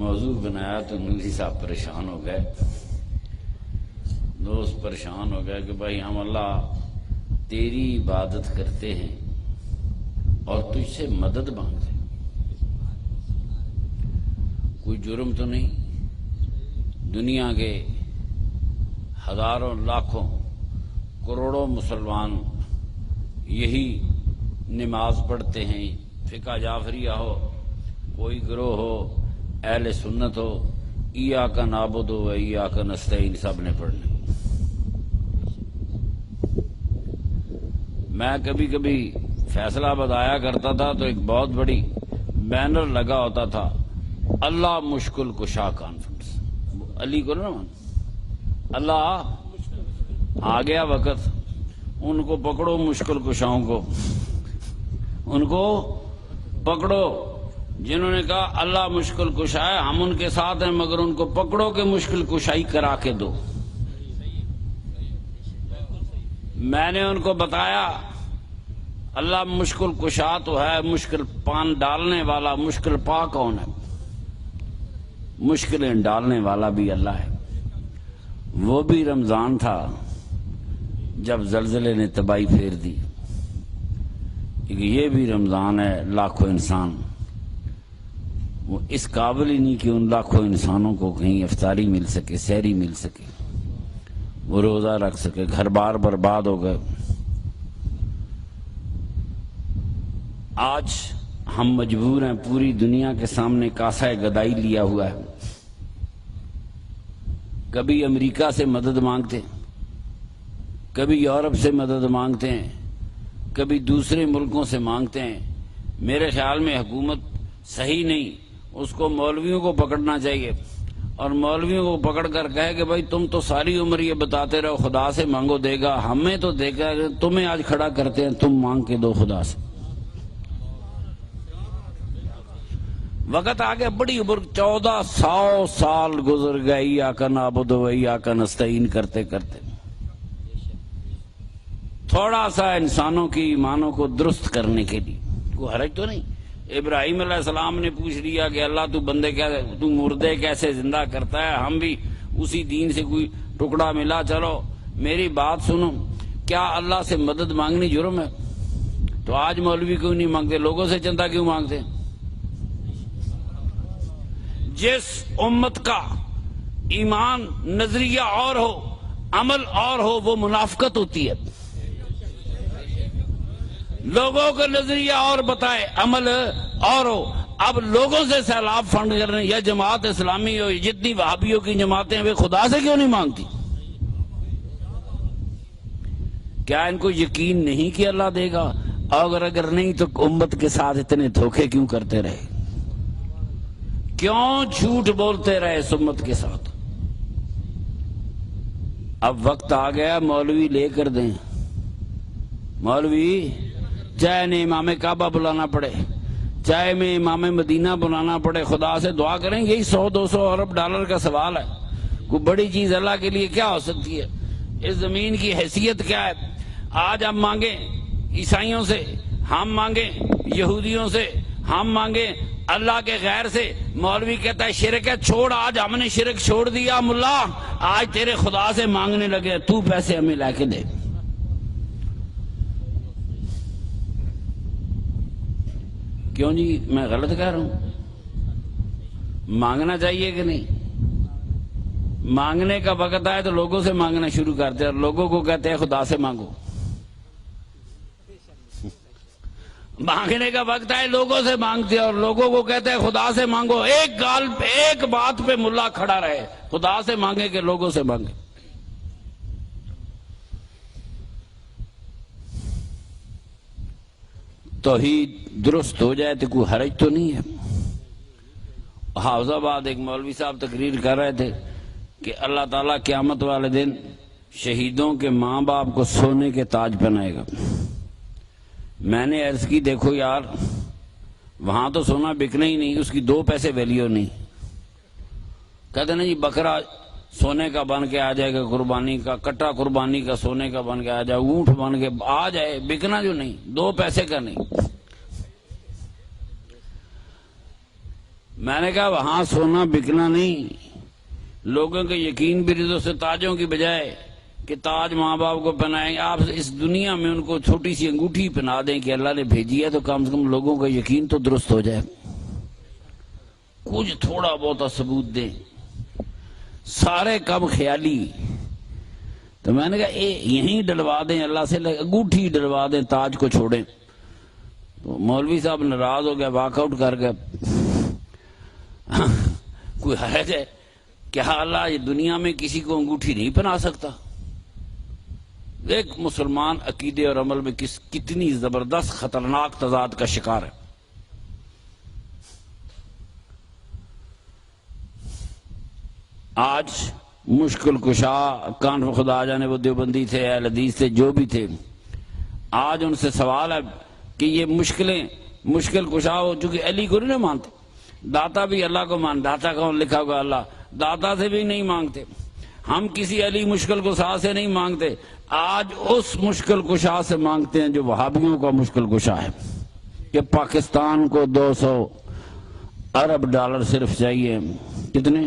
موضوع بنایا تو نوری صاحب پریشان ہو گئے، دوست پریشان ہو گئے کہ بھائی ہم اللہ تیری عبادت کرتے ہیں اور تجھ سے مدد مانگتے ہیں، کوئی جرم تو نہیں؟ دنیا کے ہزاروں لاکھوں کروڑوں مسلمان یہی نماز پڑھتے ہیں، فقہ جعفریہ ہو، کوئی گروہ ہو، اہل سنت ہو، ایاک نعبد و ایاک نستعین سب نے پڑھنے۔ میں کبھی کبھی فیصلہ آباد آیا کرتا تھا تو ایک بہت بڑی بینر لگا ہوتا تھا، اللہ مشکل کشا کانفرنس۔ علی کو نہ مان، اللہ آ گیا وقت، ان کو پکڑو مشکل کشاؤں کو، ان کو پکڑو جنہوں نے کہا اللہ مشکل کشا ہے، ہم ان کے ساتھ ہیں، مگر ان کو پکڑو کہ مشکل کشائی کرا کے دو۔ میں نے ان کو بتایا اللہ مشکل کشا تو ہے، مشکل پان ڈالنے والا، مشکل پا کون ہے؟ مشکلیں ڈالنے والا بھی اللہ ہے۔ وہ بھی رمضان تھا جب زلزلے نے تباہی پھیر دی، یہ بھی رمضان ہے، لاکھوں انسان وہ اس قابل ہی نہیں کہ ان لاکھوں انسانوں کو کہیں افطاری مل سکے، سحری مل سکے، وہ روزہ رکھ سکے، گھر بار برباد ہو گئے۔ آج ہم مجبور ہیں، پوری دنیا کے سامنے کاسہ گدائی لیا ہوا ہے، کبھی امریکہ سے مدد مانگتے ہیں، کبھی یورپ سے مدد مانگتے ہیں، کبھی دوسرے ملکوں سے مانگتے ہیں۔ میرے خیال میں حکومت صحیح نہیں، اس کو مولویوں کو پکڑنا چاہیے اور مولویوں کو پکڑ کر کہے کہ بھائی تم تو ساری عمر یہ بتاتے رہو خدا سے مانگو دے گا، ہمیں تو دے گا، تمہیں آج کھڑا کرتے ہیں، تم مانگ کے دو خدا سے۔ وقت آگے بڑی عمر، 1400 سال گزر گئے ایاک نعبد و ایاک نستعین کرتے کرتے۔ تھوڑا سا انسانوں کی ایمانوں کو درست کرنے کے لیے کوئی حرج تو نہیں۔ ابراہیم علیہ السلام نے پوچھ لیا کہ اللہ تو مردے کیسے زندہ کرتا ہے، ہم بھی اسی دین سے کوئی ٹکڑا ملا، چلو میری بات سنو، کیا اللہ سے مدد مانگنی جرم ہے؟ تو آج مولوی کیوں نہیں مانگتے، لوگوں سے چندہ کیوں مانگتے ہیں؟ جس امت کا ایمان نظریہ اور ہو، عمل اور ہو، وہ منافقت ہوتی ہے۔ لوگوں کا نظریہ اور بتائے، عمل اور ہو۔ اب لوگوں سے سیلاب فنڈ کرنے، یا جماعت اسلامی ہو، جتنی وہابیوں کی جماعتیں ہیں، وہ خدا سے کیوں نہیں مانگتی؟ کیا ان کو یقین نہیں کہ اللہ دے گا؟ اور اگر نہیں تو امت کے ساتھ اتنے دھوکے کیوں کرتے رہے؟ کیوں جھوٹ بولتے رہے اس امت کے ساتھ؟ اب وقت آ گیا مولوی لے کر دیں، مولوی چاہے انہیں امام کعبہ بلانا پڑے، چاہے میں امام مدینہ بلانا پڑے، خدا سے دعا کریں۔ یہی 100-200 ارب ڈالر کا سوال ہے، کوئی بڑی چیز اللہ کے لیے کیا ہو سکتی ہے؟ اس زمین کی حیثیت کیا ہے؟ آج ہم مانگیں عیسائیوں سے، ہم مانگیں یہودیوں سے، ہم مانگیں اللہ کے غیر سے، مولوی کہتا ہے شرک ہے، چھوڑ، آج ہم نے شرک چھوڑ دیا، ملا آج تیرے خدا سے مانگنے لگے، تو پیسے ہمیں لا کے دے۔ کیوں جی، میں غلط کہہ رہا ہوں؟ مانگنا چاہیے کہ نہیں؟ مانگنے کا وقت آئے تو لوگوں سے مانگنا شروع کرتے ہیں اور لوگوں کو کہتے ہیں خدا سے مانگو۔ مانگنے کا وقت آئے لوگوں سے مانگتے ہیں اور لوگوں کو کہتے ہیں خدا سے مانگو۔ ایک بات پہ ملا کھڑا رہے، خدا سے مانگے کہ لوگوں سے مانگے۔ توحید درست ہو جائے تو کوئی حرج تو نہیں ہے۔ حافظ آباد ایک مولوی صاحب تقریر کر رہے تھے کہ اللہ تعالیٰ قیامت والے دن شہیدوں کے ماں باپ کو سونے کے تاج پہنائے گا۔ میں نے عرض کی دیکھو یار، وہاں تو سونا بکنا ہی نہیں، اس کی 2 پیسے ویلیو نہیں۔ کہتے نا جی بکرا سونے کا بن کے آ جائے گا قربانی کا، کٹا قربانی کا سونے کا بن کے آ جائے، اونٹ بن کے آ جائے، بکنا جو نہیں، 2 پیسے کا نہیں۔ میں نے کہا وہاں سونا بکنا نہیں، لوگوں کے یقین بھی رضو سے تاجوں کی بجائے کہ تاج ماں باپ کو پہنائیں، آپ اس دنیا میں ان کو چھوٹی سی انگوٹھی پہنا دیں کہ اللہ نے بھیجی ہے، تو کم سے کم لوگوں کا یقین تو درست ہو جائے، کچھ تھوڑا بہت ثبوت دیں، سارے کم خیالی۔ تو میں نے کہا یہیں ڈلوا دیں، اللہ سے انگوٹھی ڈلوا دیں، تاج کو چھوڑیں۔ تو مولوی صاحب ناراض ہو گیا، واک آؤٹ کر گیا۔ کوئی حرج ہے کیا اللہ یہ دنیا میں کسی کو انگوٹھی نہیں پہنا سکتا؟ ایک مسلمان عقیدے اور عمل میں کتنی زبردست خطرناک تضاد کا شکار ہے۔ آج مشکل کشا کان خدا جانے وہ دیوبندی تھے، اہل حدیث تھے، جو بھی تھے، آج ان سے سوال ہے کہ یہ مشکل کشا ہو، چونکہ علی کو نہیں مانتے، داتا بھی اللہ کو مان، داتا کون لکھا ہوگا اللہ، داتا سے بھی نہیں مانگتے، ہم کسی علی مشکل کشا سے نہیں مانگتے، آج اس مشکل کشا سے مانگتے ہیں جو وہابیوں کا مشکل کشا ہے کہ پاکستان کو 200 ارب ڈالر صرف چاہیے۔ کتنے؟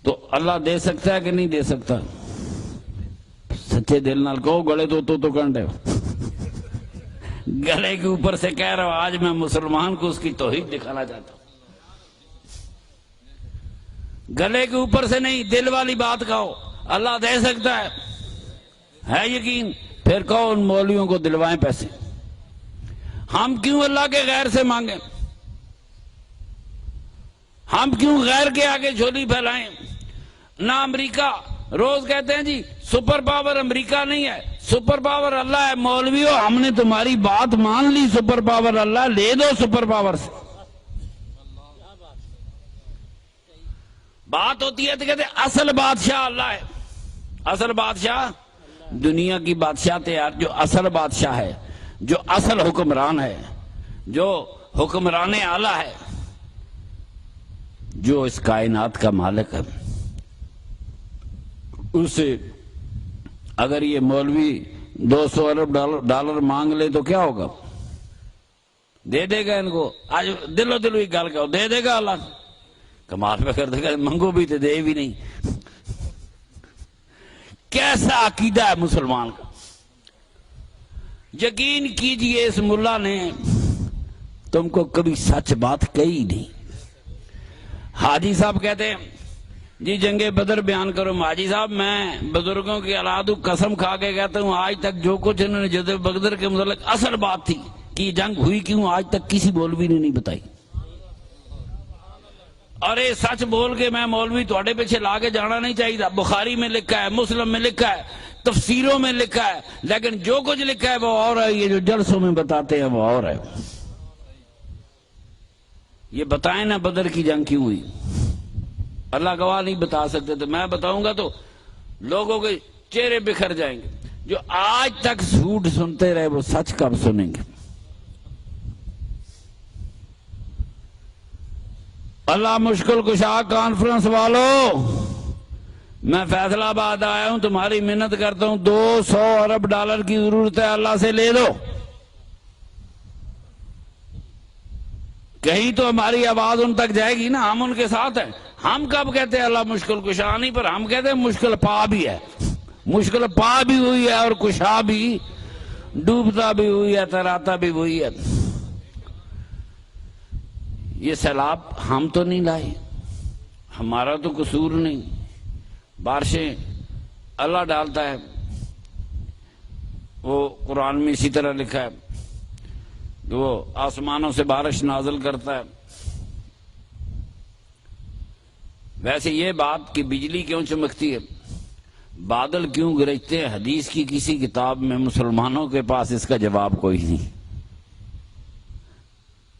تو اللہ دے سکتا ہے کہ نہیں دے سکتا؟ سچے دل نال کہو، گلے تو کنڈے گلے کے اوپر سے کہہ رہا ہوں، آج میں مسلمان کو اس کی توحید دکھانا چاہتا ہوں، گلے کے اوپر سے نہیں، دل والی بات کہو، اللہ دے سکتا ہے یقین؟ پھر کہو ان مولویوں کو دلوائیں پیسے، ہم کیوں اللہ کے غیر سے مانگیں؟ ہم کیوں غیر کے آگے جھولی پھیلائیں؟ نہ امریکہ، روز کہتے ہیں جی سپر پاور امریکہ نہیں ہے، سپر پاور اللہ ہے۔ مولویوں ہم نے تمہاری بات مان لی، سپر پاور اللہ، لے دو سپر پاور سے۔ بات ہوتی ہے تو کہتے ہیں اصل بادشاہ اللہ ہے، اصل بادشاہ دنیا کی بادشاہ تیار، جو اصل بادشاہ ہے، جو اصل حکمران ہے، جو حکمران اعلیٰ ہے، جو اس کائنات کا مالک ہے، اسے اگر یہ مولوی 200 ارب ڈالر مانگ لے تو کیا ہوگا؟ دے دے گا ان کو؟ آج دلو دل ہی گل کہو، دے دے گا اللہ؟ کمال پہ کر دے گا، منگو بھی تو دے بھی نہیں۔ کیسا عقیدہ ہے مسلمان کا؟ یقین کیجئے اس ملا نے تم کو کبھی سچ بات کہی نہیں۔ حاجی صاحب کہتے ہیں جی جنگ بدر بیان کرو، حاجی صاحب میں بزرگوں کی اولاد قسم کھا کے کہتا ہوں آج تک جو کچھ انہوں نے جنگ بدر کے متعلق اصل بات تھی کہ یہ جنگ ہوئی کیوں، آج تک کسی مولوی نے نہیں بتائی۔ اور یہ سچ بول کے میں مولوی تھوڑے پیچھے لا کے جانا نہیں چاہیے، بخاری میں لکھا ہے، مسلم میں لکھا ہے، تفسیروں میں لکھا ہے، لیکن جو کچھ لکھا ہے وہ اور ہے، یہ جو جلسوں میں بتاتے ہیں وہ اور ہے۔ یہ بتائیں نا بدر کی جنگ کیوں ہوئی؟ اللہ گواہ نہیں بتا سکتے، تو میں بتاؤں گا تو لوگوں کے چہرے بکھر جائیں گے۔ جو آج تک جھوٹ سنتے رہے وہ سچ کب سنیں گے؟ اللہ مشکل کشا کانفرنس والوں، میں فیصلہ آباد آیا ہوں، تمہاری منت کرتا ہوں، 200 ارب ڈالر کی ضرورت ہے، اللہ سے لے دو۔ کہیں تو ہماری آواز ان تک جائے گی نا، ہم ان کے ساتھ ہیں۔ ہم کب کہتے ہیں اللہ مشکل کشا نہیں، پر ہم کہتے ہیں مشکل پا بھی ہے، مشکل پا بھی ہوئی ہے اور کشا بھی، ڈوبتا بھی ہوئی ہے، تراتا بھی ہوئی ہے۔ یہ سیلاب ہم تو نہیں لائے، ہمارا تو قصور نہیں، بارشیں اللہ ڈالتا ہے، وہ قرآن میں اسی طرح لکھا ہے کہ وہ آسمانوں سے بارش نازل کرتا ہے۔ ویسے یہ بات کہ بجلی کیوں چمکتی ہے، بادل کیوں گرجتے ہیں، حدیث کی کسی کتاب میں مسلمانوں کے پاس اس کا جواب کوئی نہیں۔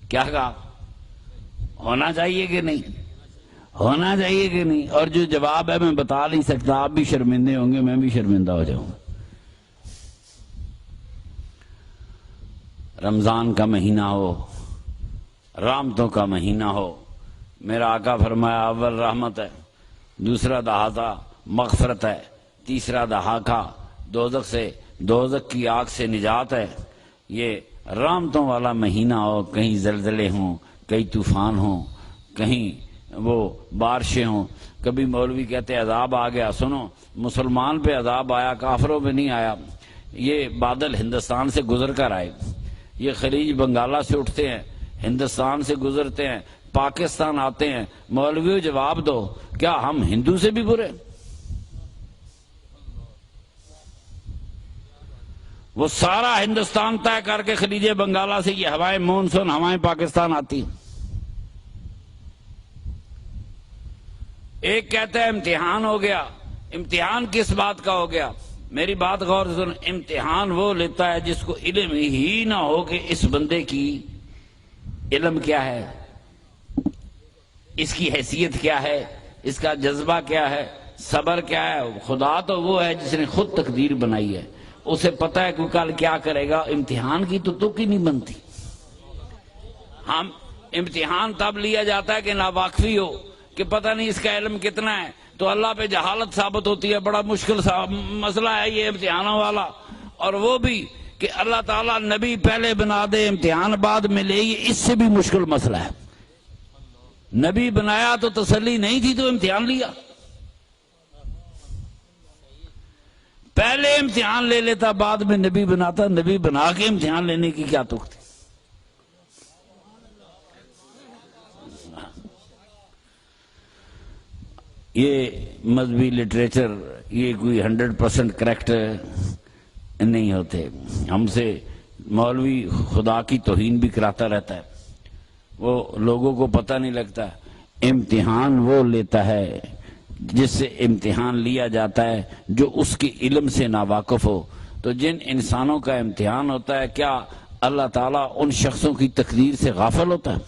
کیا کہا؟ ہونا چاہیے کہ نہیں؟ ہونا چاہیے کہ نہیں؟ اور جو جواب ہے میں بتا نہیں سکتا، آپ بھی شرمندے ہوں گے، میں بھی شرمندہ ہو جاؤں۔ رمضان کا مہینہ ہو، رحمتوں کا مہینہ ہو، میرا آقا فرمایا اول رحمت ہے، دوسرا دہاتا مغفرت ہے، تیسرا دہاکا دوزخ کی آگ سے نجات ہے۔ یہ رحمتوں والا مہینہ ہو، کہیں زلزلے ہوں، کئی طوفان ہوں، کہیں وہ بارشیں ہوں، کبھی مولوی کہتے عذاب آ گیا. سنو، مسلمان پہ عذاب آیا، کافروں پہ نہیں آیا. یہ بادل ہندوستان سے گزر کر آئے، یہ خلیج بنگالہ سے اٹھتے ہیں، ہندوستان سے گزرتے ہیں، پاکستان آتے ہیں. مولویوں جواب دو، کیا ہم ہندو سے بھی برے؟ وہ سارا ہندوستان طے کر کے خلیج بنگالہ سے یہ ہوائیں مونسون ہوائیں پاکستان آتی. ایک کہتا ہے امتحان ہو گیا. امتحان کس بات کا ہو گیا؟ میری بات غور سے سن. امتحان وہ لیتا ہے جس کو علم ہی نہ ہو کہ اس بندے کی علم کیا ہے، اس کی حیثیت کیا ہے، اس کا جذبہ کیا ہے، صبر کیا ہے. خدا تو وہ ہے جس نے خود تقدیر بنائی ہے، اسے پتہ ہے کہ کل کیا کرے گا. امتحان کی تو تک ہی نہیں بنتی. ہم امتحان تب لیا جاتا ہے کہ ناواقفی ہو، کہ پتہ نہیں اس کا علم کتنا ہے، تو اللہ پہ جہالت ثابت ہوتی ہے. بڑا مشکل مسئلہ ہے یہ امتحانوں والا. اور وہ بھی کہ اللہ تعالیٰ نبی پہلے بنا دے، امتحان بعد میں لے، یہ اس سے بھی مشکل مسئلہ ہے. نبی بنایا تو تسلی نہیں تھی تو امتحان لیا. پہلے امتحان لے لیتا، بعد میں نبی بناتا. نبی بنا کے امتحان لینے کی کیا تک تھی؟ یہ مذہبی لٹریچر یہ کوئی 100% کریکٹ نہیں ہوتے. ہم سے مولوی خدا کی توہین بھی کراتا رہتا ہے، وہ لوگوں کو پتہ نہیں لگتا. امتحان وہ لیتا ہے جس سے امتحان لیا جاتا ہے جو اس کے علم سے ناواقف ہو. تو جن انسانوں کا امتحان ہوتا ہے، کیا اللہ تعالیٰ ان شخصوں کی تقدیر سے غافل ہوتا ہے؟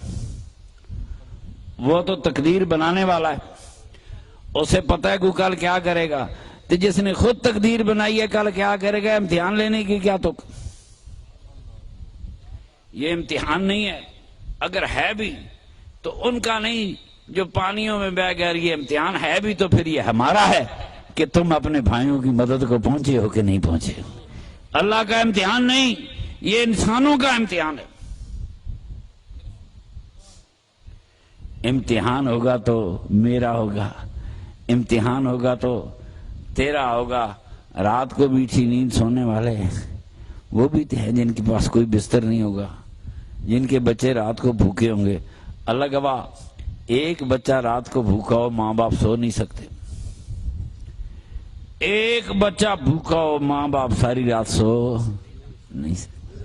وہ تو تقدیر بنانے والا ہے، اسے پتہ ہے کہ کل کیا کرے گا. تو جس نے خود تقدیر بنائی ہے کل کیا کرے گا، امتحان لینے کی کیا تک؟ یہ امتحان نہیں ہے. اگر ہے بھی تو ان کا نہیں جو پانیوں میں بہ گئے. یہ امتحان ہے بھی تو پھر یہ ہمارا ہے کہ تم اپنے بھائیوں کی مدد کو پہنچے ہو کہ نہیں پہنچے. اللہ کا امتحان نہیں، یہ انسانوں کا امتحان ہے. امتحان ہوگا تو میرا ہوگا، امتحان ہوگا تو تیرا ہوگا. رات کو میٹھی نیند سونے والے وہ بھی ہیں جن کے پاس کوئی بستر نہیں ہوگا، جن کے بچے رات کو بھوکے ہوں گے. اللہ گواہ، ایک بچہ رات کو بھوکا ہو ماں باپ سو نہیں سکتے. ایک بچہ بھوکا ہو ماں باپ ساری رات سو نہیں سکتے.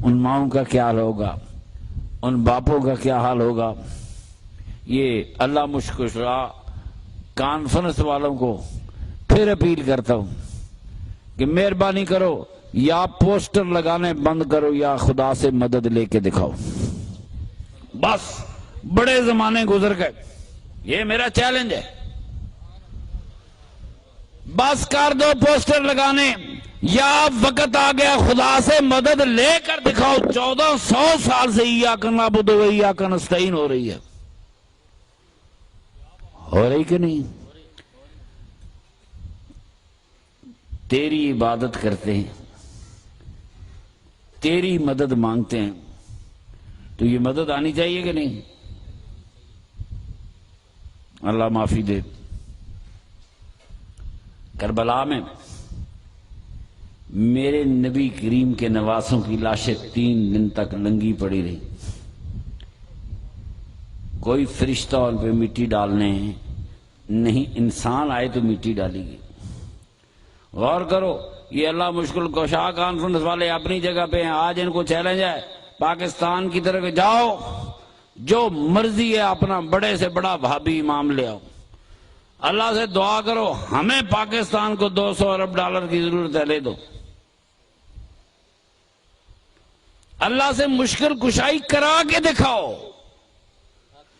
ان ماؤں کا کیا حال ہوگا، ان باپوں کا کیا حال ہوگا. یہ اللہ مشکرہ کانفرنس والوں کو پھر اپیل کرتا ہوں کہ مہربانی کرو، یا پوسٹر لگانے بند کرو یا خدا سے مدد لے کے دکھاؤ. بس بڑے زمانے گزر گئے، یہ میرا چیلنج ہے. بس کر دو پوسٹر لگانے، یا وقت آ گیا خدا سے مدد لے کر دکھاؤ. 1400 سال سے ایاک نعبد و ایاک نستعین ہو رہی ہے. ہو رہی کہ نہیں؟ تیری عبادت کرتے ہیں، تیری مدد مانگتے ہیں، تو یہ مدد آنی چاہیے کہ نہیں؟ اللہ معافی دے. کربلا میں میرے نبی کریم کے نواسوں کی لاشیں 3 دن تک ننگی پڑی رہی. کوئی فرشتہ ان پہ مٹی ڈالنے نہیں، انسان آئے تو مٹی ڈالی گئی. غور کرو، یہ اللہ مشکل کشا کانفرنس والے اپنی جگہ پہ ہیں. آج ان کو چیلنج ہے، پاکستان کی طرف جاؤ، جو مرضی ہے اپنا بڑے سے بڑا وہابی امام لے آؤ. اللہ سے دعا کرو ہمیں پاکستان کو $200 ارب کی ضرورت ہے، لے دو. اللہ سے مشکل کشائی کرا کے دکھاؤ.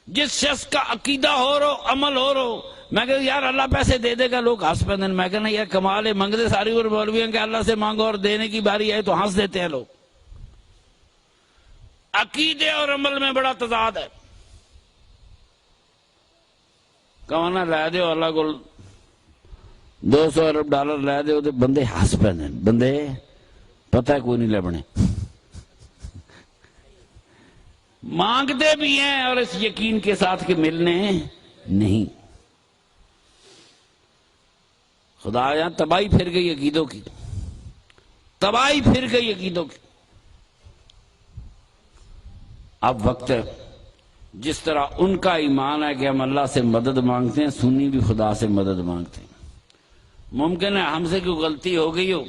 جس شخص کا عقیدہ ہو رہو، عمل ہو رہو. میں کہتا یار اللہ پیسے دے دے گا، لوگ ہنس پہ. میں کہنا یار کمال ہے، منگتے ساری اور مولوی ہیں کہ اللہ سے مانگو اور دینے کی باری آئے تو ہنس دیتے ہیں لوگ. عقیدے اور عمل میں بڑا تضاد ہے. کہنا لے دیو اللہ کو $200 ارب لے دیو، تو بندے ہنس پہ. بندے پتہ ہے کوئی نہیں لے بنے. مانگتے بھی ہیں اور اس یقین کے ساتھ کہ ملنے نہیں. خدا یہاں تباہی پھر گئی عقیدوں کی، تباہی پھر گئی عقیدوں کی. اب وقت ہے جس طرح ان کا ایمان ہے کہ ہم اللہ سے مدد مانگتے ہیں، سنی بھی خدا سے مدد مانگتے ہیں. ممکن ہے ہم سے کوئی غلطی ہو گئی ہو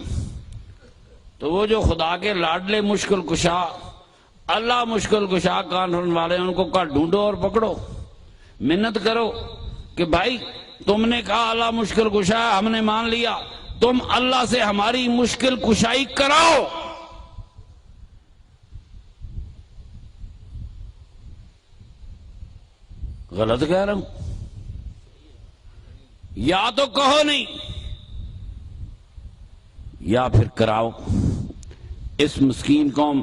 تو وہ جو خدا کے لاڈلے مشکل کشا، اللہ مشکل کشا کانفرنس والے، ان کو کہا ڈھونڈو اور پکڑو، منت کرو کہ بھائی تم نے کہا اللہ مشکل کشا ہے، ہم نے مان لیا، تم اللہ سے ہماری مشکل کشائی کراؤ. غلط کہہ رہا ہوں؟ یا تو کہو نہیں یا پھر کراؤ. اس مسکین قوم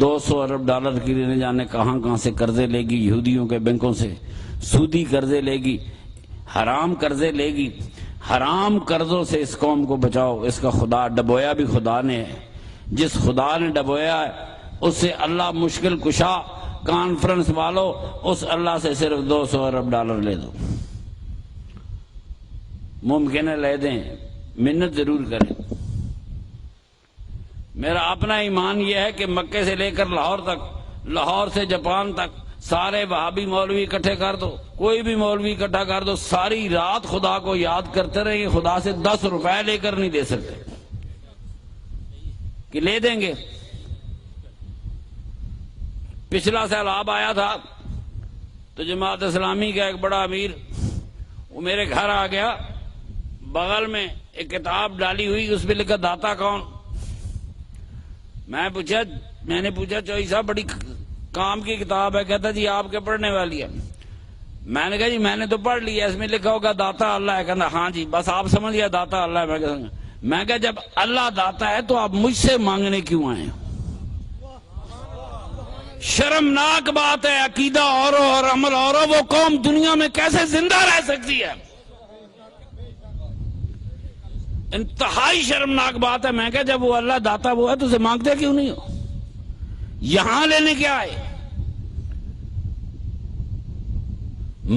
200 ارب ڈالر کے لیے نہ جانے کہاں سے قرضے لے گی، یہودیوں کے بینکوں سے سودی قرضے لے گی، حرام قرضے لے گی. حرام قرضوں سے اس قوم کو بچاؤ. اس کا خدا ڈبویا بھی خدا نے ہے. جس خدا نے ڈبویا ہے اس سے اللہ مشکل کشا کانفرنس والو، اس اللہ سے صرف 200 ارب ڈالر لے دو. ممکن ہے لے دیں، منت ضرور کریں. میرا اپنا ایمان یہ ہے کہ مکے سے لے کر لاہور تک، لاہور سے جاپان تک سارے وہابی مولوی اکٹھے کر دو، کوئی بھی مولوی اکٹھا کر دو، ساری رات خدا کو یاد کرتے رہے. خدا سے 10 روپے لے کر نہیں دے سکتے کہ لے دیں گے. پچھلا سیلاب آیا تھا تو جماعت اسلامی کا ایک بڑا امیر وہ میرے گھر آ گیا. بغل میں ایک کتاب ڈالی ہوئی، اس پہ لکھا داتا کون. میں نے پوچھا چوئی صاحب بڑی کام کی کتاب ہے. کہتا جی آپ کے پڑھنے والی ہے. میں نے کہا جی میں نے تو پڑھ لی ہے، اس میں لکھا ہوگا داتا اللہ ہے. کہنا ہاں جی بس آپ سمجھ گیا داتا اللہ ہے. میں کہا جب اللہ داتا ہے تو آپ مجھ سے مانگنے کیوں آئے؟ شرمناک بات ہے. عقیدہ اور عمل اور وہ قوم دنیا میں کیسے زندہ رہ سکتی ہے؟ انتہائی شرمناک بات ہے. میں کہا جب وہ اللہ داتا وہ ہے تو اسے مانگتے کیوں نہیں ہو؟ یہاں لینے کیا آئے؟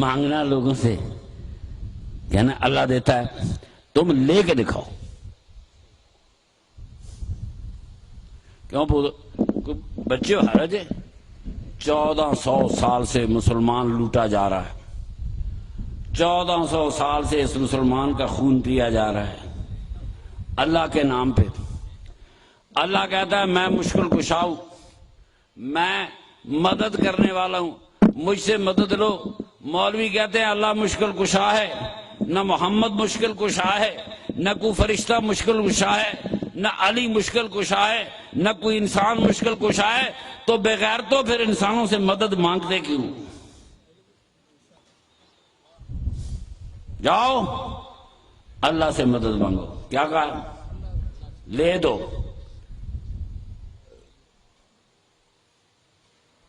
مانگنا لوگوں سے، کہنا اللہ دیتا ہے، تم لے کے دکھاؤ. کیوں بچے حرج ہے؟ 1400 سال سے مسلمان لوٹا جا رہا ہے. 1400 سال سے اس مسلمان کا خون پیا جا رہا ہے اللہ کے نام پہ. اللہ کہتا ہے میں مشکل کشا ہوں، میں مدد کرنے والا ہوں، مجھ سے مدد لو. مولوی کہتے ہیں اللہ مشکل کشا ہے، نہ محمد مشکل کشا ہے، نہ کوئی فرشتہ مشکل کشا ہے، نہ علی مشکل کشا ہے، نہ کوئی انسان مشکل کشا ہے. تو بغیر تو پھر انسانوں سے مدد مانگتے کیوں؟ جاؤ اللہ سے مدد مانگو. کیا کہا؟ لے دو.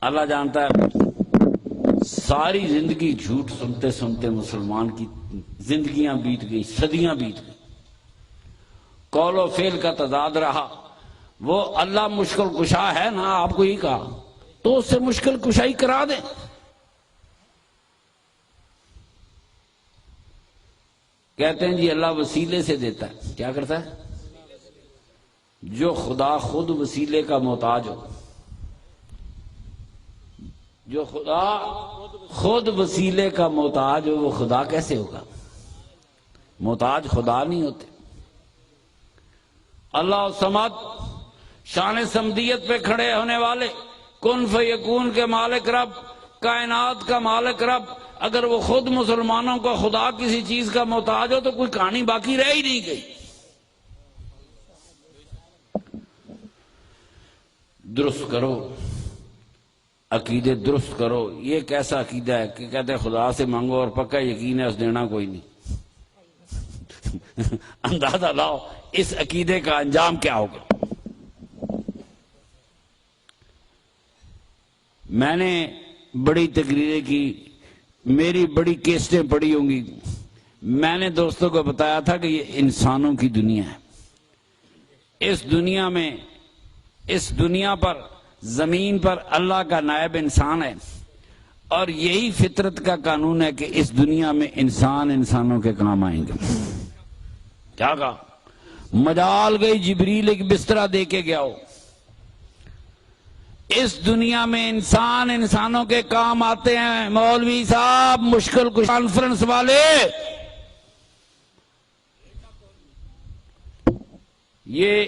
اللہ جانتا ہے ساری زندگی جھوٹ سنتے سنتے مسلمان کی زندگیاں بیت گئی، صدیاں بیت گئی. قول و فعل کا تضاد رہا. وہ اللہ مشکل کشا ہے نا، آپ کو ہی کہا تو اس سے مشکل کشائی کرا دیں. کہتے ہیں جی اللہ وسیلے سے دیتا ہے. کیا کرتا ہے؟ جو خدا خود وسیلے کا محتاج ہو، جو خدا خود وسیلے کا محتاج ہو وہ خدا کیسے ہوگا؟ محتاج خدا نہیں ہوتے. اللہ الصمد، شان سمدیت پہ کھڑے ہونے والے، کن فیکون کے مالک رب، کائنات کا مالک رب. اگر وہ خود مسلمانوں کا خدا کسی چیز کا محتاج ہو تو کوئی کہانی باقی رہ ہی نہیں گئی. درست کرو عقیدے، درست کرو. یہ کیسا عقیدہ ہے کہ کہتے ہیں خدا سے مانگو اور پکا یقین ہے اس دینا کوئی نہیں. اندازہ لاؤ اس عقیدے کا انجام کیا ہوگا. میں نے بڑی تقریریں کی، میری بڑی کیسٹیں پڑی ہوں گی. میں نے دوستوں کو بتایا تھا کہ یہ انسانوں کی دنیا ہے. اس دنیا میں، اس دنیا پر زمین پر اللہ کا نائب انسان ہے، اور یہی فطرت کا قانون ہے کہ اس دنیا میں انسان انسانوں کے کام آئیں گے۔ کیا کہا؟ مجال گئی جبریل ایک بسترا دے کے گیا ہو، اس دنیا میں انسان انسانوں کے کام آتے ہیں۔ مولوی صاحب مشکل کش کانفرنس والے، یہ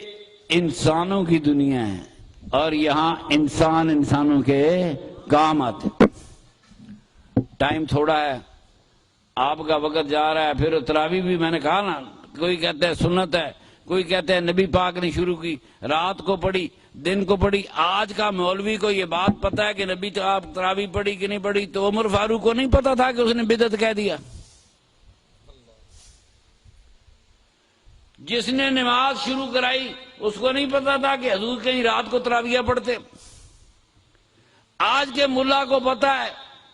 انسانوں کی دنیا ہے اور یہاں انسان انسانوں کے کام آتے ہیں۔ ٹائم تھوڑا ہے، آپ کا وقت جا رہا ہے۔ پھر تراویح بھی میں نے کہا نا، کوئی کہتا ہے سنت ہے، کوئی کہتا ہے نبی پاک نے شروع کی، رات کو پڑھی، دن کو پڑھی۔ آج کا مولوی کو یہ بات پتا ہے کہ نبی آپ تراویح پڑھی کہ نہیں پڑھی، تو عمر فاروق کو نہیں پتا تھا کہ اس نے بدعت کہہ دیا۔ جس نے نماز شروع کرائی اس کو نہیں پتا تھا کہ حضور کہیں رات کو تراویح پڑھتے۔ آج کے ملا کو پتا ہے،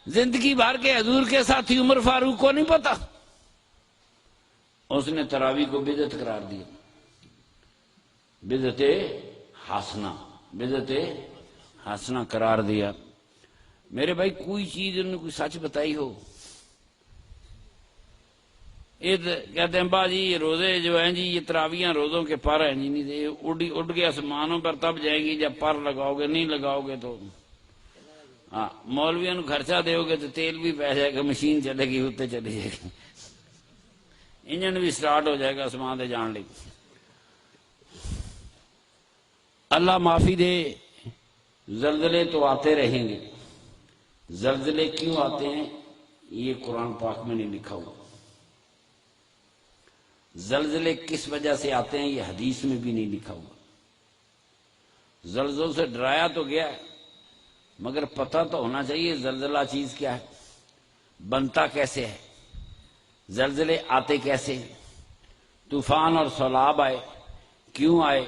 زندگی بھر کے حضور کے ساتھی عمر فاروق کو نہیں پتا، اس نے تراویح کو بدعت قرار دیا۔ بدعت حسنہ، بدعت حسنہ قرار دیا۔ میرے بھائی کوئی چیز انہوں نے کوئی سچ بتائی ہو، یہ کہتے ہیں باجی یہ روزے جو ہیں جی، یہ تراویحاں روزوں کے پر ہیں جی، نہیں اڑ کے آسمانوں پر تب جائیں گی جب پر لگاؤ گے، نہیں لگاؤ گے تو ہاں مولویوں کو خرچہ دیو گے تو تیل بھی پہ جائے گا، مشین چلے گی، اتنے چلی جائے گی، انجن بھی سٹارٹ ہو جائے گا آسمان دے جان لی۔ اللہ معافی دے، زلزلے تو آتے رہیں گے۔ زلزلے کیوں آتے ہیں یہ قرآن پاک میں نہیں لکھا ہوا۔ زلزلے کس وجہ سے آتے ہیں یہ حدیث میں بھی نہیں لکھا ہوا۔ زلزلوں سے ڈرایا تو گیا ہے، مگر پتہ تو ہونا چاہیے زلزلہ چیز کیا ہے، بنتا کیسے ہے، زلزلے آتے کیسے ہیں، طوفان اور سیلاب آئے کیوں آئے۔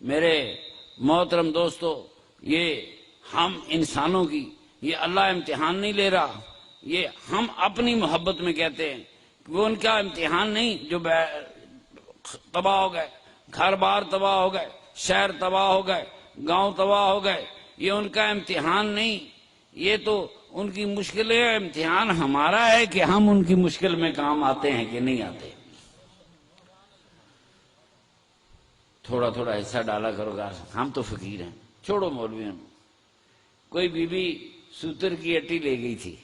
میرے محترم دوستو، یہ ہم انسانوں کی یہ اللہ امتحان نہیں لے رہا، یہ ہم اپنی محبت میں کہتے ہیں کہ وہ ان کا امتحان نہیں جو تباہ ہو گئے، گھر بار تباہ ہو گئے، شہر تباہ ہو گئے، گاؤں تباہ ہو گئے، یہ ان کا امتحان نہیں، یہ تو ان کی مشکلیں، امتحان ہمارا ہے کہ ہم ان کی مشکل میں کام آتے ہیں کہ نہیں آتے۔ تھوڑا تھوڑا حصہ ڈالا کرو گا، ہم تو فقیر ہیں، چھوڑو مولویوں۔ کوئی بی بی سوتر کی ہٹی لے گئی تھی،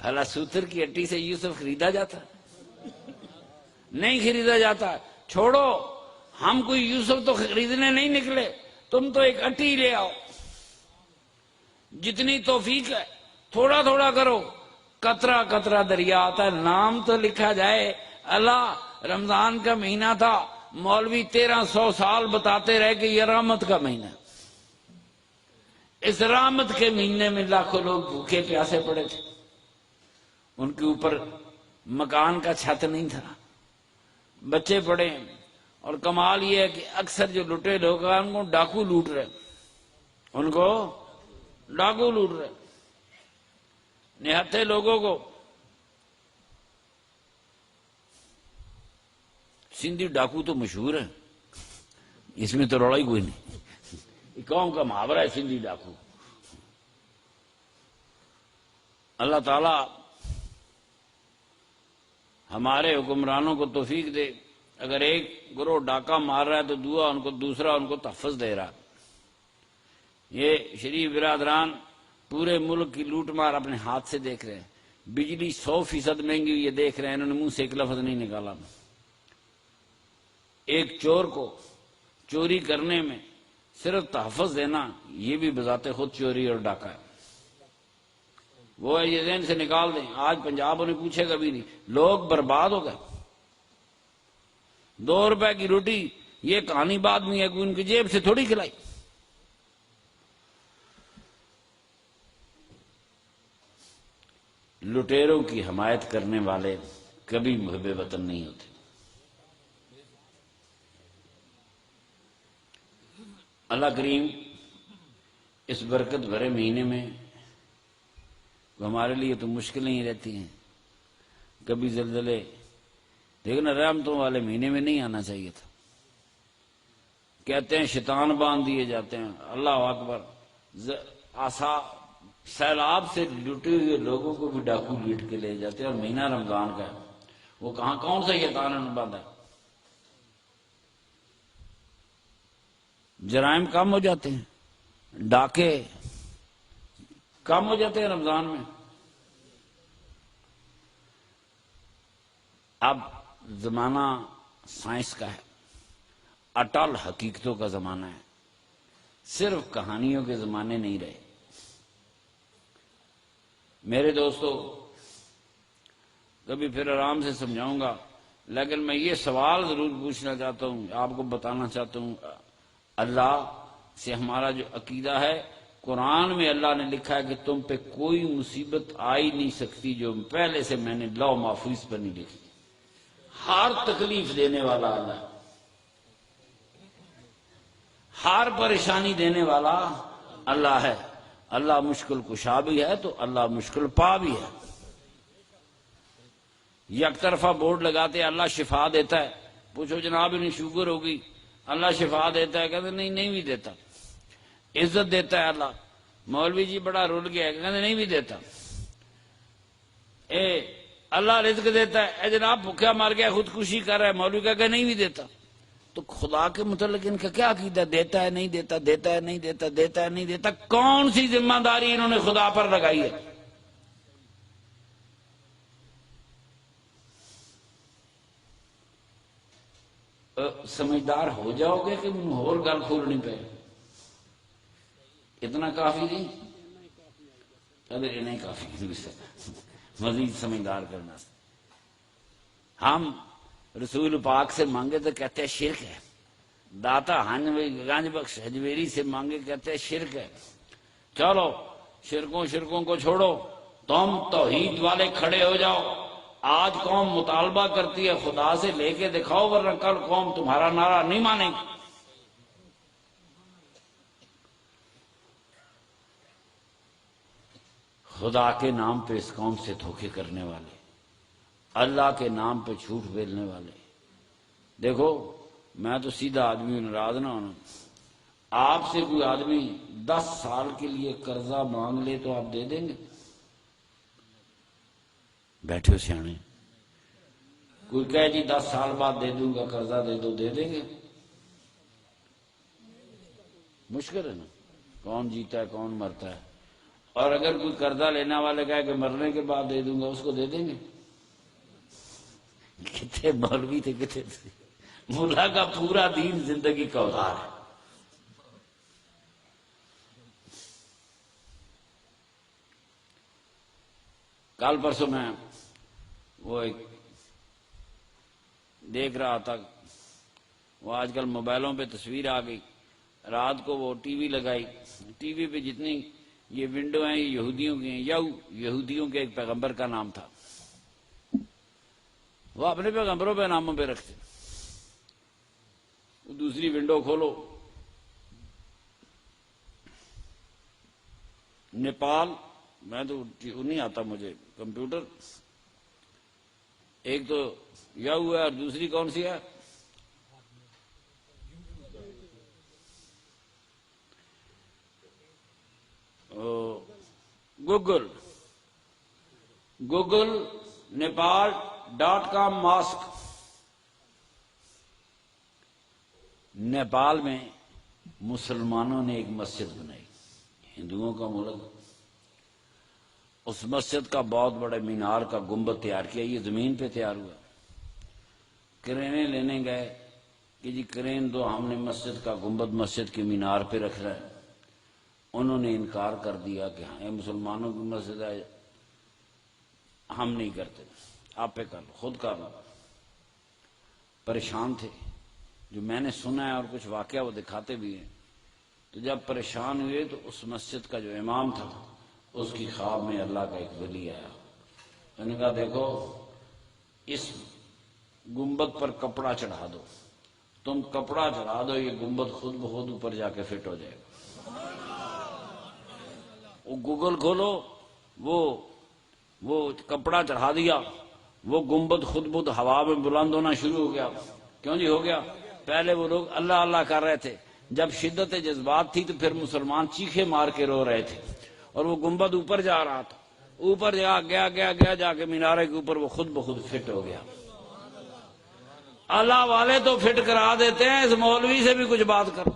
بھلا سوتر کی ہٹی سے یوسف خریدا جاتا؟ نہیں خریدا جاتا۔ چھوڑو، ہم کوئی یوسف تو خریدنے نہیں نکلے، تم تو ایک ہٹی لے آؤ۔ جتنی توفیق ہے تھوڑا تھوڑا کرو، قطرہ قطرہ دریا آتا ہے۔ نام تو لکھا جائے اللہ۔ رمضان کا مہینہ تھا، مولوی 1300 سال بتاتے رہے کہ یہ رحمت کا مہینہ ہے۔ اس رحمت کے مہینے میں لاکھوں لوگ بھوکے پیاسے پڑے تھے، ان کے اوپر مکان کا چھت نہیں تھا، بچے پڑے، اور کمال یہ ہے کہ اکثر جو لٹے لوگ ہیں ان کو ڈاکو لوٹ رہے، ان کو ڈاکو لوٹ رہے، نہتے لوگوں کو۔ سندھی ڈاکو تو مشہور ہے، اس میں تو روڑا ہی کوئی نہیں، یہ قوم کا محاورہ ہے سندھی ڈاکو۔ اللہ تعالی ہمارے حکمرانوں کو توفیق دے، اگر ایک گروہ ڈاکہ مار رہا ہے تو دوسرا ان کو تحفظ دے رہا۔ یہ شریف برادران پورے ملک کی لوٹ مار اپنے ہاتھ سے دیکھ رہے ہیں، بجلی 100% مہنگی ہوئی یہ دیکھ رہے ہیں، انہوں نے منہ سے ایک لفظ نہیں نکالا۔ ایک چور کو چوری کرنے میں صرف تحفظ دینا یہ بھی بذات خود چوری اور ڈاکہ ہے۔ وہ یہ ذہن سے نکال دیں، آج پنجاب انہیں پوچھے گا بھی نہیں، لوگ برباد ہو گئے۔ 2 روپے کی روٹی یہ کہانی بعد میں ہے کہ ان کی جیب سے تھوڑی کھلائی۔ لٹیروں کی حمایت کرنے والے کبھی محب وطن نہیں ہوتے۔ اللہ کریم اس برکت بھرے مہینے میں ہمارے لیے تو مشکلیں ہی رہتی ہیں، کبھی زلزلے، لیکن رحمتوں والے مہینے میں نہیں آنا چاہیے تھا، کہتے ہیں شیطان باندھ دیے جاتے ہیں، اللہ اکبر، سیلاب سے لٹے ہوئے لوگوں کو بھی ڈاکو لوٹ کے لے جاتے ہیں، اور مہینہ رمضان کا ہے، وہ کہاں کون سا شیطان انہوں نے باندھا ہے؟ جرائم کم ہو جاتے ہیں، ڈاکے کم ہو جاتے ہیں رمضان میں۔ اب زمانہ سائنس کا ہے، اٹل حقیقتوں کا زمانہ ہے، صرف کہانیوں کے زمانے نہیں رہے۔ میرے دوستو، کبھی پھر آرام سے سمجھاؤں گا، لیکن میں یہ سوال ضرور پوچھنا چاہتا ہوں، آپ کو بتانا چاہتا ہوں، اللہ سے ہمارا جو عقیدہ ہے، قرآن میں اللہ نے لکھا ہے کہ تم پہ کوئی مصیبت آئی نہیں سکتی جو پہلے سے میں نے لوح محفوظ پر نہیں لکھی۔ ہر تکلیف دینے والا اللہ، ہر پریشانی دینے والا اللہ ہے۔ اللہ مشکل کشا بھی ہے تو اللہ مشکل پا بھی ہے۔ یک طرفہ بورڈ لگاتے اللہ شفا دیتا ہے، پوچھو جناب انہیں شوگر ہوگی، اللہ شفا دیتا ہے، کہتے نہیں بھی دیتا۔ عزت دیتا ہے اللہ، مولوی جی بڑا رول گیا ہے، کہتے نہیں بھی دیتا۔ اللہ رزق دیتا ہے، اے جناب بھوکا مار گیا خودکشی کر رہا ہے، مولوی کہ نہیں بھی دیتا۔ تو خدا کے متعلق ان کا کیا عقیدہ؟ دیتا ہے نہیں دیتا، دیتا ہے نہیں دیتا، دیتا ہے نہیں دیتا۔ کون سی ذمہ داری انہوں نے خدا پر لگائی ہے؟ سمجھدار ہو جاؤ گے کہ اور گل کھولنی پہ؟ اتنا کافی نہیں، اگر یہ نہیں کافی مزید سمجھدار کرنا۔ ہم رسول پاک سے مانگے تو کہتے ہیں شرک ہے، داتا گنج بخش حجویری سے مانگے کہتے ہیں شرک ہے۔ چلو شرکوں کو چھوڑو، تم توحید والے کھڑے ہو جاؤ۔ آج قوم مطالبہ کرتی ہے خدا سے لے کے دکھاؤ، ورنہ کل قوم تمہارا نعرہ نہیں مانے گی۔ خدا کے نام پہ اس قوم سے دھوکے کرنے والے، اللہ کے نام پہ جھوٹ بولنے والے۔ دیکھو میں تو سیدھا آدمی، ناراض نہ ہونا، آپ سے کوئی آدمی 10 سال کے لیے قرضہ مانگ لے تو آپ دے دیں گے؟ بیٹھے ہو سیانے، کوئی کہے جی 10 سال بعد دے دوں گا قرضہ دے دو، دے دیں گے؟ مشکل ہے نا، کون جیتا ہے کون مرتا ہے۔ اور اگر کوئی قرضہ لینے والے کہے کہ مرنے کے بعد دے دوں گا، اس کو دے دیں گے؟ کتنے مولوی تھے، کتنے تھے، ملا کا پورا دین زندگی کا اوزار ہے۔ کل پرسوں میں وہ ایک دیکھ رہا تھا، وہ آج کل موبائلوں پہ تصویر آ گئی، رات کو وہ ٹی وی لگائی، ٹی وی پہ جتنی یہ ونڈو ہیں یہ یہودیوں کی ہیں، یہودیوں کے ایک پیغمبر کا نام تھا، وہ اپنے پیغمبروں پہ ناموں پہ رکھتے۔ دوسری ونڈو کھولو، نیپال، میں تو نہیں آتا مجھے کمپیوٹر، ایک تو یہو ہے اور دوسری کون سی ہے؟ Google نیپال.com mask. نیپال میں مسلمانوں نے ایک مسجد بنائی، ہندوؤں کا ملک، اس مسجد کا بہت بڑے مینار کا گنبد تیار کیا، یہ زمین پہ تیار ہوا۔ کرینیں لینے گئے کہ جی کرین دو، ہم نے مسجد کا گنبد مسجد کے مینار پہ رکھ رہا ہے۔ انہوں نے انکار کر دیا کہ ہاں یہ مسلمانوں کی مسجد ہے، ہم نہیں کرتے، آپ پہ کر لو، خود کر لو۔ پریشان تھے، جو میں نے سنا ہے اور کچھ واقعہ وہ دکھاتے بھی ہیں۔ تو جب پریشان ہوئے تو اس مسجد کا جو امام تھا، اس کی خواب میں اللہ کا ایک ولی آیا، انہوں نے کہا دیکھو اس گنبد پر کپڑا چڑھا دو، تم کپڑا چڑھا دو، یہ گنبد خود بخود اوپر جا کے فٹ ہو جائے گا۔ وہ گوگل کھولو، وہ کپڑا چڑھا دیا، وہ گنبد خود بخود ہوا میں بلند ہونا شروع ہو گیا۔ کیوں جی ہو گیا؟ پہلے وہ لوگ اللہ اللہ کر رہے تھے، جب شدت جذبات تھی تو پھر مسلمان چیخے مار کے رو رہے تھے، اور وہ گنبد اوپر جا رہا تھا، اوپر گیا جا کے مینارے کے اوپر وہ خود بخود فٹ ہو گیا۔ اللہ والے تو فٹ کرا دیتے ہیں، اس مولوی سے بھی کچھ بات کرو۔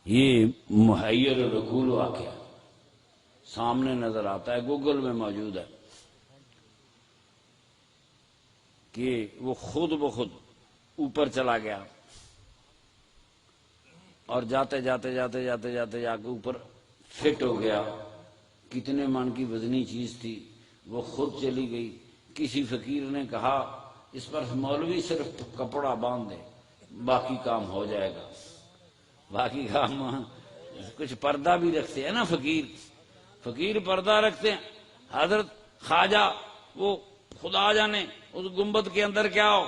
یہ محیر العقول واقعہ سامنے نظر آتا ہے، گوگل میں موجود ہے، کہ وہ خود بخود اوپر چلا گیا اور جاتے جا کے اوپر فٹ ہو گیا۔ کتنے من کی وزنی چیز تھی، وہ خود چلی گئی۔ کسی فقیر نے کہا اس پر مولوی صرف کپڑا باندھ دے، باقی کام ہو جائے گا۔ باقی کام کچھ پردہ بھی رکھتے ہیں نا فقیر پردہ رکھتے ہیں۔ حضرت خواجہ وہ خدا جانے اس گنبد کے اندر کیا ہو،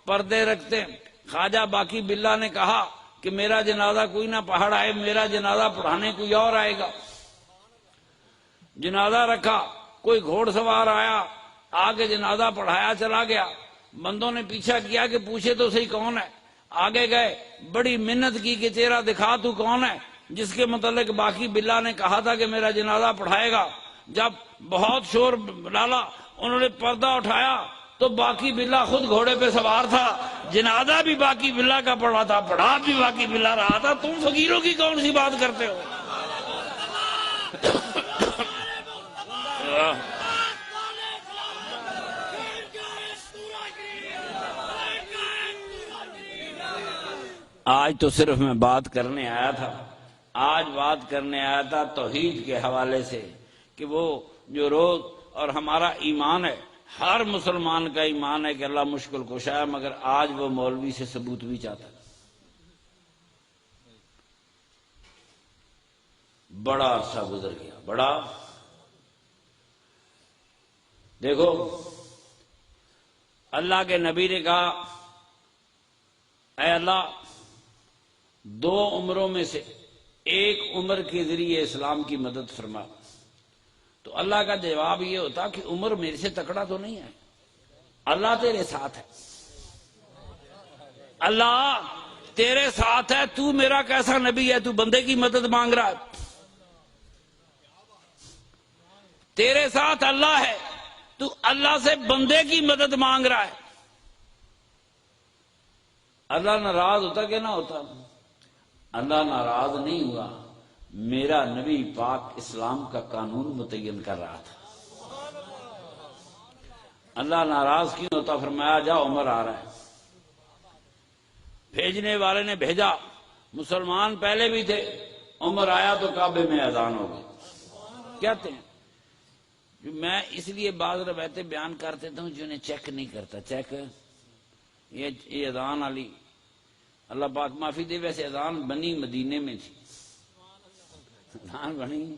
پردے رکھتے ہیں۔ خواجہ باقی باللہ نے کہا کہ میرا جنازہ کوئی نہ پڑھ آئے، میرا جنازہ پڑھانے کوئی اور آئے گا۔ جنازہ رکھا، کوئی گھوڑ سوار آیا، آگے جنازہ پڑھایا چلا گیا۔ بندوں نے پیچھا کیا کہ پوچھے تو صحیح کون ہے۔ آگے گئے، بڑی منت کی کہ چہرہ دکھا تو کون ہے، جس کے متعلق باقی باللہ نے کہا تھا کہ میرا جنازہ پڑھائے گا۔ جب بہت شور ڈالا، انہوں نے پردہ اٹھایا تو باقی باللہ خود گھوڑے پہ سوار تھا، جنازہ بھی باقی باللہ کا پڑھا تھا، پڑھا بھی باقی باللہ رہا تھا۔ تم فقیروں کی کون سی بات کرتے ہو؟ آج تو صرف میں بات کرنے آیا تھا توحید کے حوالے سے، کہ وہ جو روز اور ہمارا ایمان ہے، ہر مسلمان کا ایمان ہے کہ اللہ مشکل کشا ہے، مگر آج وہ مولوی سے ثبوت بھی چاہتا ہے۔ بڑا عرصہ گزر گیا، بڑا۔ دیکھو اللہ کے نبی نے کہا اے اللہ 2 عمروں میں سے ایک عمر کے ذریعے اسلام کی مدد فرما، تو اللہ کا جواب یہ ہوتا کہ عمر میرے سے تکڑا تو نہیں ہے، اللہ تیرے ساتھ ہے، اللہ تیرے ساتھ ہے، تو میرا کیسا نبی ہے، تو بندے کی مدد مانگ رہا ہے، تیرے ساتھ اللہ ہے، تو اللہ سے بندے کی مدد مانگ رہا ہے۔ اللہ ناراض ہوتا کہ نہ ہوتا؟ اللہ ناراض نہیں ہوا، میرا نبی پاک اسلام کا قانون متعین کر رہا تھا۔ اللہ ناراض کیوں ہوتا؟ فرمایا جا عمر آ رہا ہے۔ بھیجنے والے نے بھیجا، مسلمان پہلے بھی تھے، عمر آیا تو کعبے میں اذان ہو گئی۔ کہتے ہیں میں اس لیے بعض روایتیں بیان کر دیتا ہوں جنہیں چیک نہیں کرتا، چیک یہ اذان علی اللہ پاک معافی دے، ویسے اذان بنی مدینے میں تھی، اذان بنی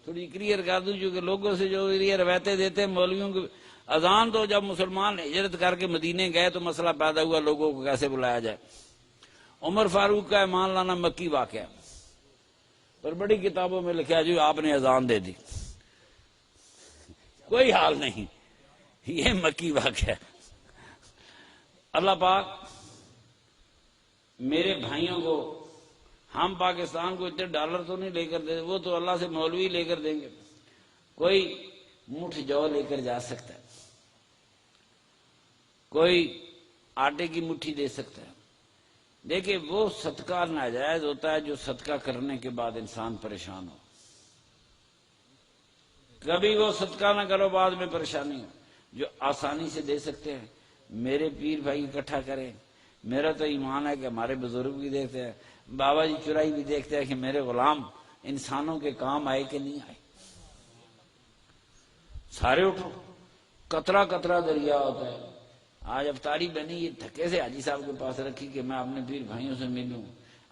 تھوڑی کلیئر کر دوں، جو کہ لوگوں سے جو یہ روایتیں دیتے ہیں مولویوں کو، اذان تو جب مسلمان ہجرت کر کے مدینے گئے تو مسئلہ پیدا ہوا لوگوں کو کیسے بلایا جائے۔ عمر فاروق کا ایمان لانا مکی واقعہ، پر بڑی کتابوں میں لکھا جو آپ نے اذان دے دی، کوئی حال نہیں، یہ مکی واقعہ۔ اللہ پاک میرے بھائیوں کو، ہم پاکستان کو اتنے ڈالر تو نہیں لے کر دے، وہ تو اللہ سے مولوی لے کر دیں گے، کوئی مٹھ جو لے کر جا سکتا ہے، کوئی آٹے کی مٹھی دے سکتا ہے۔ دیکھیں وہ صدقہ ناجائز ہوتا ہے جو صدقہ کرنے کے بعد انسان پریشان ہو، کبھی وہ صدقہ نہ کرو بعد میں پریشانی ہو۔ جو آسانی سے دے سکتے ہیں میرے پیر بھائی اکٹھا کریں۔ میرا تو ایمان ہے کہ ہمارے بزرگ بھی دیکھتے ہیں، بابا جی چرائی بھی دیکھتے ہیں کہ میرے غلام انسانوں کے کام آئے کہ نہیں آئے۔ سارے اٹھو، قطرہ قطرہ دریا ہوتا ہے۔ آج افطاری بنی، یہ تھکے سے حاجی صاحب کے پاس رکھی کہ میں اپنے پیر بھائیوں سے ملوں۔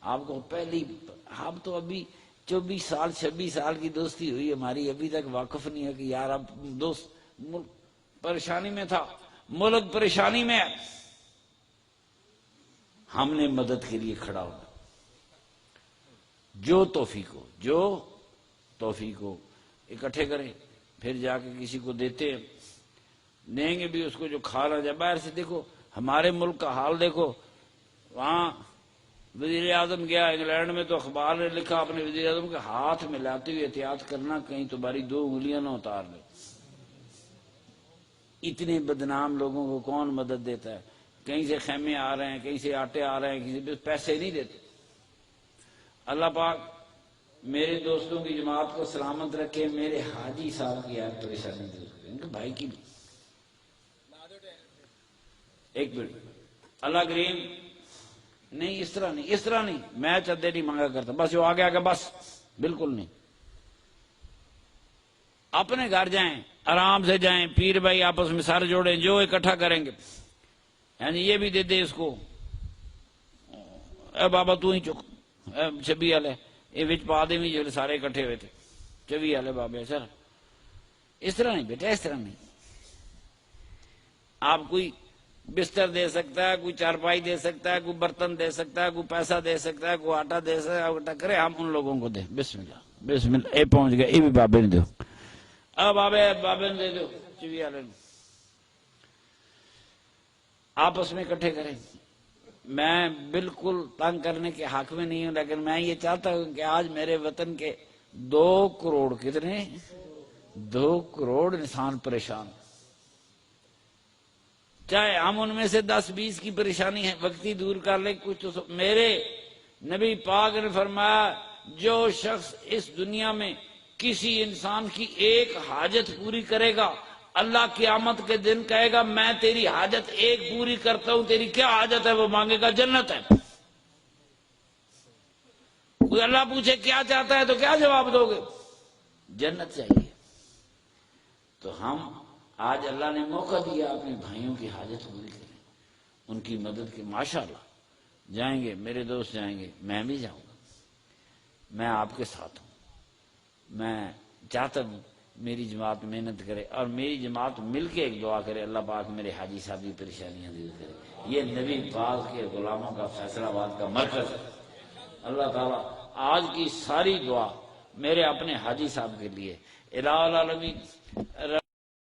آپ کو پہلی، آپ تو ابھی 24 سال 26 سال کی دوستی ہوئی ہماری، ابھی تک واقف نہیں ہے کہ یار اب دوست ملک پریشانی میں تھا، ملک پریشانی میں ہے، ہم نے مدد کے لیے کھڑا ہونا۔ جو توفیق ہو اکٹھے کریں، پھر جا کے کسی کو دیتے ہیں۔ دیں گے بھی اس کو جو کھا رہا جائے. باہر سے دیکھو ہمارے ملک کا حال دیکھو. وہاں وزیر اعظم گیا انگلینڈ میں تو اخبار نے لکھا اپنے وزیر اعظم کے ہاتھ میں لاتے ہوئے احتیاط کرنا کہیں تمہاری 2 انگلیاں نہ اتار لے. اتنے بدنام لوگوں کو کون مدد دیتا ہے؟ کہیں سے خیمے آ رہے ہیں، کہیں سے آٹے آ رہے ہیں، کسی سے پیسے نہیں دیتے. اللہ پاک میرے دوستوں کی جماعت کو سلامت رکھے. میرے حاجی صاحب کی یاد پریشانی دور کرے، ان کے بھائی کی بھی. ایک منٹ اللہ کریم. نہیں اس طرح نہیں، اس طرح نہیں. میں چندے نہیں مانگا کرتا، بس جو آگے آگے بس بالکل نہیں. اپنے گھر جائیں، آرام سے جائیں، پیر بھائی آپس میں سر جوڑیں، جو اکٹھا کریں گے یعنی یہ بھی دے دے اس کو. اے بابا تو ہی چک، اے 26 والے یہ وچ پا دے بھی جو سارے اکٹھے ہوئے تھے 24 والے بابے. سر اس طرح نہیں بیٹا، اس طرح نہیں. آپ کوئی بستر دے سکتا ہے، کوئی چارپائی دے سکتا ہے، کوئی برتن دے سکتا ہے، کوئی پیسہ دے سکتا ہے، کوئی آٹا دے سکتا ہے، ٹکرے ہم ان لوگوں کو دیں. بسم اللہ بسم اللہ. یہ پہنچ گئے، یہ بھی بابے نے دو. اب بابے نے دے دو 24 والے. آپس میں اکٹھے کریں. میں بالکل تنگ کرنے کے حق میں نہیں ہوں، لیکن میں یہ چاہتا ہوں کہ آج میرے وطن کے 2 کروڑ کتنے 2 کروڑ انسان پریشان. چاہے ہم ان میں سے 10-20 کی پریشانی ہے وقتی دور کر لیں، کچھ تو میرے نبی پاک نے فرمایا جو شخص اس دنیا میں کسی انسان کی ایک حاجت پوری کرے گا، اللہ قیامت کے دن کہے گا میں تیری حاجت ایک پوری کرتا ہوں. تیری کیا حاجت ہے؟ وہ مانگے گا جنت ہے. کوئی اللہ پوچھے کیا چاہتا ہے تو کیا جواب دو گے؟ جنت چاہیے. تو ہم آج اللہ نے موقع دیا اپنے بھائیوں کی حاجت پوری کریں، ان کی مدد کی. ماشاءاللہ جائیں گے میرے دوست، جائیں گے، میں بھی جاؤں گا. میں آپ کے ساتھ ہوں. میں چاہتا ہوں میری جماعت محنت کرے اور میری جماعت مل کے ایک دعا کرے اللہ پاک میرے حاجی صاحب کی پریشانیاں دور کرے. یہ نبی پاک کے غلاموں کا فیصلہ آباد کا مرکز ہے. اللہ تعالیٰ آج کی ساری دعا میرے اپنے حاجی صاحب کے لیے. الہ العالمین